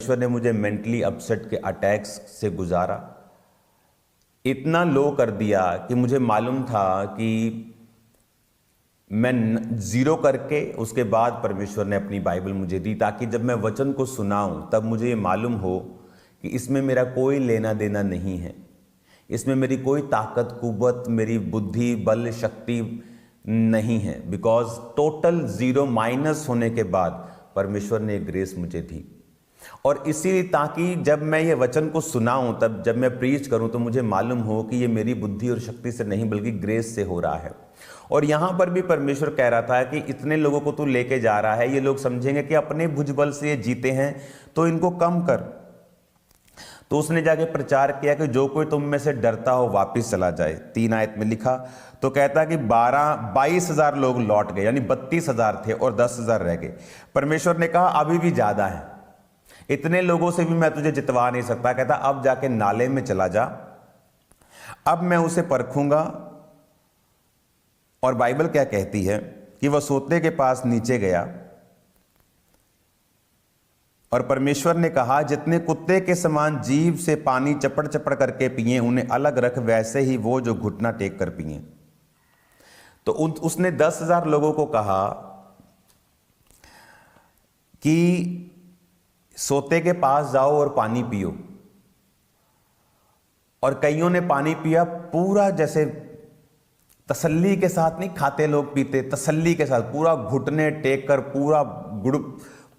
परमेश्वर ने मुझे मेंटली अपसेट के अटैक्स से गुजारा, इतना लो कर दिया कि मुझे मालूम था कि मैं जीरो करके उसके बाद परमेश्वर ने अपनी बाइबल मुझे दी, ताकि जब मैं वचन को सुनाऊं तब मुझे ये मालूम हो कि इसमें मेरा कोई लेना देना नहीं है, इसमें मेरी कोई ताकत कुव्वत, मेरी बुद्धि बल शक्ति नहीं है, बिकॉज टोटल जीरो माइनस होने के बाद परमेश्वर ने ग्रेस मुझे दी। और इसीलिए ताकि जब मैं ये वचन को सुनाऊं, तब जब मैं प्रीच करूं तो मुझे मालूम हो कि ये मेरी बुद्धि और शक्ति से नहीं बल्कि ग्रेस से हो रहा है। और यहां पर भी परमेश्वर कह रहा था कि इतने लोगों को तू लेके जा रहा है, ये लोग समझेंगे कि अपने भुजबल से ये जीते हैं, तो इनको कम कर। तो उसने जाके प्रचार किया कि जो कोई तुम में से डरता हो वापिस चला जाए। 3 आयत में लिखा तो कहता कि 22,000 लोग लौट गए, यानी 32,000 थे और 10,000 रह गए। परमेश्वर ने कहा अभी भी ज्यादा है, इतने लोगों से भी मैं तुझे जितवा नहीं सकता। कहता अब जाके नाले में चला जा, अब मैं उसे परखूंगा। और बाइबल क्या कहती है कि वह सोते के पास नीचे गया और परमेश्वर ने कहा जितने कुत्ते के समान जीभ से पानी चपड़ चपड़ करके पिए उन्हें अलग रख, वैसे ही वो जो घुटना टेक कर पिए। तो उसने 10,000 लोगों को कहा कि सोते के पास जाओ और पानी पियो। और कईयों ने पानी पिया पूरा, जैसे तसल्ली के साथ नहीं खाते लोग पीते, तसल्ली के साथ पूरा घुटने टेक कर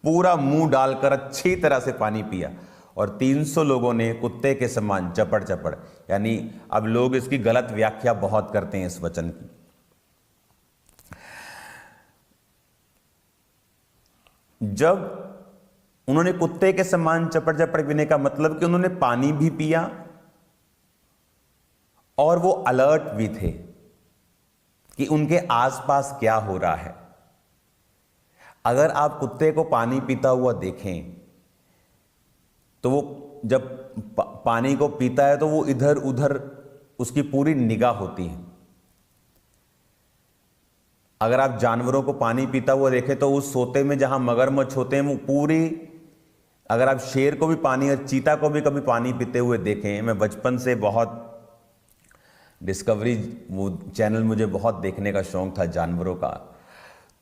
पूरा मुंह डालकर अच्छी तरह से पानी पिया। और 300 लोगों ने कुत्ते के समान चपड़ चपड़, यानी अब लोग इसकी गलत व्याख्या बहुत करते हैं इस वचन की। जब उन्होंने कुत्ते के समान चपड़ चपड़ पीने का मतलब कि उन्होंने पानी भी पिया और वो अलर्ट भी थे कि उनके आसपास क्या हो रहा है। अगर आप कुत्ते को पानी पीता हुआ देखें तो वो जब पानी को पीता है तो वो इधर उधर उसकी पूरी निगाह होती है। अगर आप जानवरों को पानी पीता हुआ देखें तो उस सोते में जहां मगरमच्छ होते हैं वो पूरी, अगर आप शेर को भी पानी और चीता को भी कभी पानी पीते हुए देखें, मैं बचपन से बहुत डिस्कवरी वो चैनल मुझे बहुत देखने का शौक था जानवरों का,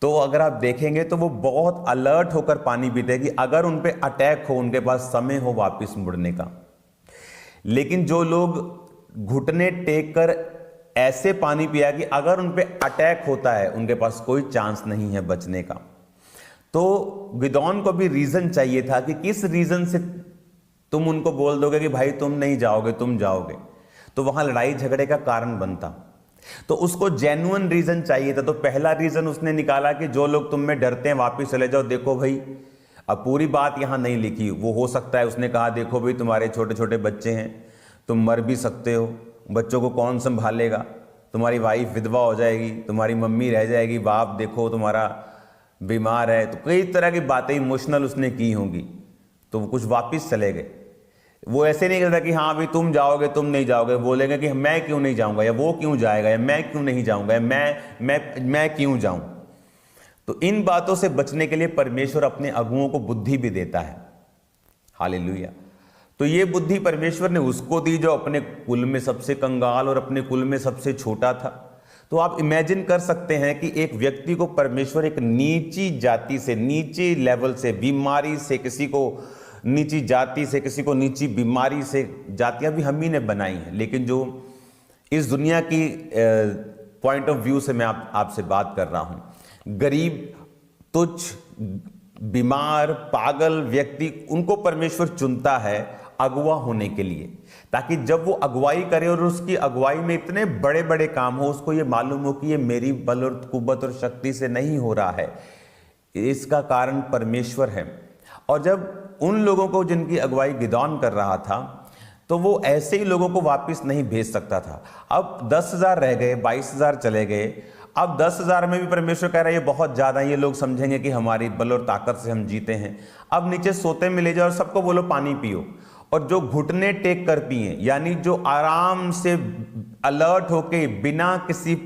तो अगर आप देखेंगे तो वो बहुत अलर्ट होकर पानी पीते हैं कि अगर उन पे अटैक हो उनके पास समय हो वापस मुड़ने का। लेकिन जो लोग घुटने टेक कर ऐसे पानी पिया कि अगर उन पे अटैक होता है उनके पास कोई चांस नहीं है बचने का। तो गिदोन को भी रीजन चाहिए था कि किस रीजन से तुम उनको बोल दोगे कि भाई तुम नहीं जाओगे, तुम जाओगे, तो वहां लड़ाई झगड़े का कारण बनता। तो उसको जेन्युइन रीजन चाहिए था। तो पहला रीजन उसने निकाला कि जो लोग तुम में डरते हैं वापिस चले जाओ। देखो भाई, अब पूरी बात यहां नहीं लिखी, वो हो सकता है उसने कहा देखो भाई तुम्हारे छोटे छोटे बच्चे हैं, तुम मर भी सकते हो, बच्चों को कौन संभालेगा, तुम्हारी वाइफ विधवा हो जाएगी, तुम्हारी मम्मी रह जाएगी, बाप देखो तुम्हारा बीमार है। तो कई तरह की बातें इमोशनल उसने की होंगी। तो वो कुछ वापिस चले गए। वो ऐसे नहीं कहता कि हाँ अभी तुम जाओगे तुम नहीं जाओगे, बोलेंगे कि मैं क्यों नहीं जाऊंगा, या वो क्यों जाएगा, या मैं क्यों नहीं जाऊंगा, या मैं क्यों जाऊं। तो इन बातों से बचने के लिए परमेश्वर अपने अगुओं को बुद्धि भी देता है। हालेलुया। तो ये बुद्धि परमेश्वर ने उसको दी जो अपने कुल में सबसे कंगाल और अपने कुल में सबसे छोटा था। तो आप इमेजिन कर सकते हैं कि एक व्यक्ति को परमेश्वर एक नीची जाति से, नीचे लेवल से, बीमारी से, किसी को नीची जाति से, किसी को नीची बीमारी से, जातियां भी हम ही ने बनाई हैं, लेकिन जो इस दुनिया की पॉइंट ऑफ व्यू से मैं आपसे बात कर रहा हूं, गरीब, तुच्छ, बीमार, पागल व्यक्ति, उनको परमेश्वर चुनता है अगुवा होने के लिए, ताकि जब वो अगुवाई करे और उसकी अगुवाई में इतने बड़े बड़े काम हो, उसको ये मालूम हो कि ये मेरी बल और कुव्वत और शक्ति से नहीं हो रहा है, इसका कारण परमेश्वर है। और जब उन लोगों को जिनकी अगुवाई गिदोन कर रहा था, तो वो ऐसे ही लोगों को वापस नहीं भेज सकता था। अब 10,000 रह गए, 22,000 चले गए। अब 10,000 में भी परमेश्वर कह रहा है ये बहुत ज्यादा, ये लोग समझेंगे कि हमारी बल और ताकत से हम जीते हैं। अब नीचे सोते में ले जाओ और सबको बोलो पानी पियो, और जो घुटने टेक कर पिए, यानी जो आराम से अलर्ट होके बिना किसी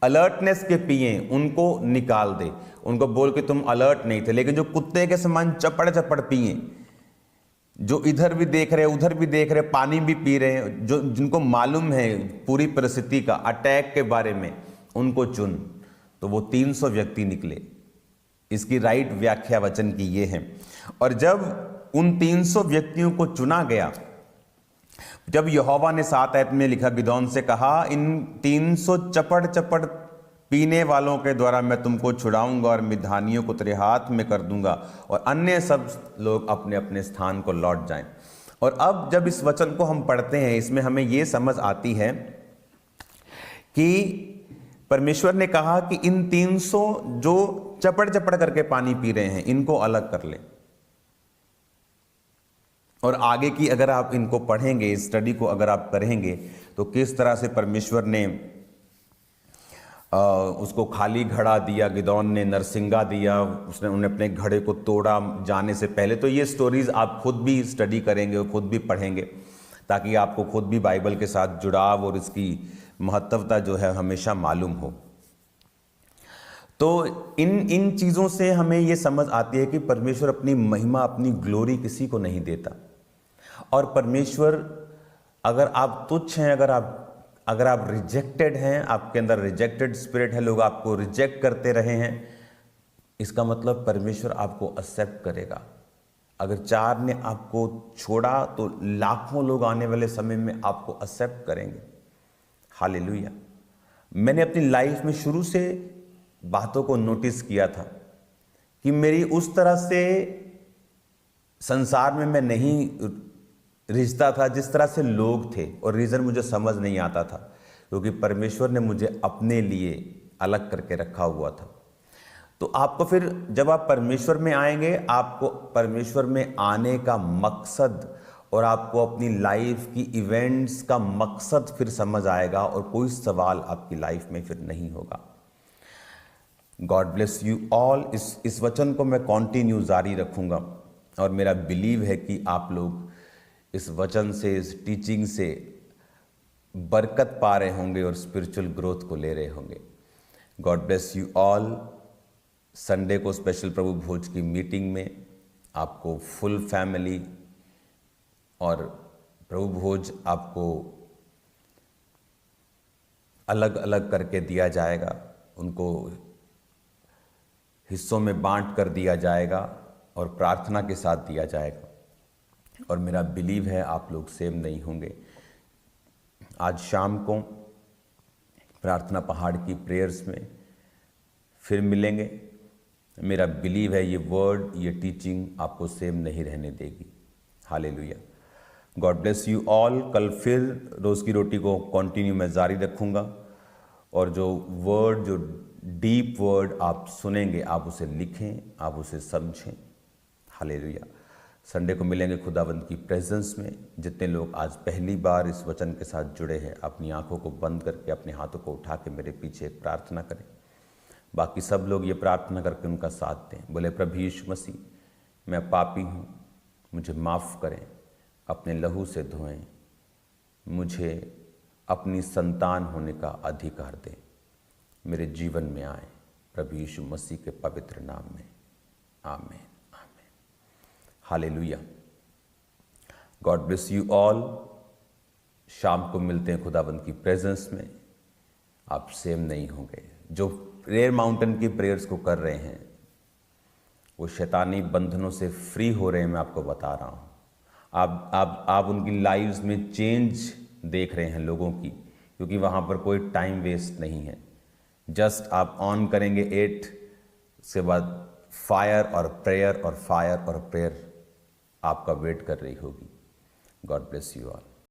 अलर्टनेस के पिए, उनको निकाल दे। उनको बोल के तुम अलर्ट नहीं थे, लेकिन जो कुत्ते के समान चपड़ चपड़ पिए, जो इधर भी देख रहे उधर भी देख रहे, पानी भी पी रहे हैं, जो जिनको मालूम है पूरी परिस्थिति का, अटैक के बारे में, उनको चुन। तो वो 300 व्यक्ति निकले। इसकी राइट व्याख्या वचन की ये है। और जब उन 300 व्यक्तियों को चुना गया, जब यहोवा ने 7 आयत में लिखा, गिदोन से कहा, इन 300 चपड़ चपड़ पीने वालों के द्वारा मैं तुमको छुड़ाऊंगा और मिधानियों को तेरे हाथ में कर दूंगा, और अन्य सब लोग अपने अपने स्थान को लौट जाएं। और अब जब इस वचन को हम पढ़ते हैं, इसमें हमें यह समझ आती है कि परमेश्वर ने कहा कि इन 300 जो चपड़ चपड़ करके पानी पी रहे हैं, इनको अलग कर ले। और आगे की अगर आप इनको पढ़ेंगे, स्टडी को अगर आप करेंगे, तो किस तरह से परमेश्वर ने उसको खाली घड़ा दिया, गिदोन ने नरसिंगा दिया, उसने उन्हें अपने घड़े को तोड़ा जाने से पहले। तो ये स्टोरीज आप खुद भी स्टडी करेंगे और खुद भी पढ़ेंगे, ताकि आपको खुद भी बाइबल के साथ जुड़ाव और इसकी महत्वता जो है हमेशा मालूम हो। तो इन चीज़ों से हमें ये समझ आती है कि परमेश्वर अपनी महिमा, अपनी ग्लोरी किसी को नहीं देता। और परमेश्वर, अगर आप तुच्छ हैं, अगर आप रिजेक्टेड हैं, आपके अंदर रिजेक्टेड स्पिरिट है, लोग आपको रिजेक्ट करते रहे हैं, इसका मतलब परमेश्वर आपको एक्सेप्ट करेगा। अगर 4 ने आपको छोड़ा तो लाखों लोग आने वाले समय में आपको एक्सेप्ट करेंगे। हालेलुया। मैंने अपनी लाइफ में शुरू से बातों को नोटिस किया था कि मेरी उस तरह से संसार में मैं नहीं रिश्ता था जिस तरह से लोग थे, और रीज़न मुझे समझ नहीं आता था, क्योंकि परमेश्वर ने मुझे अपने लिए अलग करके रखा हुआ था। तो आपको फिर जब आप परमेश्वर में आएंगे, आपको परमेश्वर में आने का मकसद और आपको अपनी लाइफ की इवेंट्स का मकसद फिर समझ आएगा, और कोई सवाल आपकी लाइफ में फिर नहीं होगा। God bless you all. इस वचन को मैं कंटिन्यू जारी रखूंगा, और मेरा बिलीव है कि आप लोग इस वचन से, इस टीचिंग से बरकत पा रहे होंगे और स्पिरिचुअल ग्रोथ को ले रहे होंगे। God bless you all. Sunday को स्पेशल प्रभु भोज की मीटिंग में आपको फुल फैमिली और प्रभु भोज आपको अलग अलग करके दिया जाएगा, उनको हिस्सों में बांट कर दिया जाएगा और प्रार्थना के साथ दिया जाएगा। और मेरा बिलीव है आप लोग सेम नहीं होंगे। आज शाम को प्रार्थना पहाड़ की प्रेयर्स में फिर मिलेंगे। मेरा बिलीव है ये वर्ड, ये टीचिंग आपको सेम नहीं रहने देगी। Hallelujah. God bless you all. कल फिर रोज़ की रोटी को कंटिन्यू मैं जारी रखूँगा, और जो वर्ड, जो डीप वर्ड आप सुनेंगे, आप उसे लिखें, आप उसे समझें। हालेलुया। संडे को मिलेंगे खुदावंद की प्रेजेंस में। जितने लोग आज पहली बार इस वचन के साथ जुड़े हैं, अपनी आंखों को बंद करके अपने हाथों को उठा के मेरे पीछे एक प्रार्थना करें। बाकी सब लोग ये प्रार्थना करके उनका साथ दें। बोले, प्रभु यीशु मसीह, मैं पापी हूँ, मुझे माफ़ करें, अपने लहू से धोएं, मुझे अपनी संतान होने का अधिकार दें, मेरे जीवन में आए, प्रभु यीशु मसीह के पवित्र नाम में। आमीन। Hallelujah. God bless you all. शाम को मिलते हैं खुदाबंद की प्रेजेंस में। आप सेम नहीं होंगे। जो प्रेयर माउंटेन की प्रेयर्स को कर रहे हैं, वो शैतानी बंधनों से फ्री हो रहे हैं। मैं आपको बता रहा हूँ, आप उनकी लाइव्स में चेंज देख रहे हैं लोगों की, क्योंकि वहाँ पर कोई टाइम वेस्ट नहीं है। जस्ट आप ऑन करेंगे 8, उसके बाद फायर और प्रेयर और फायर और प्रेयर आपका वेट कर रही होगी। God bless you all.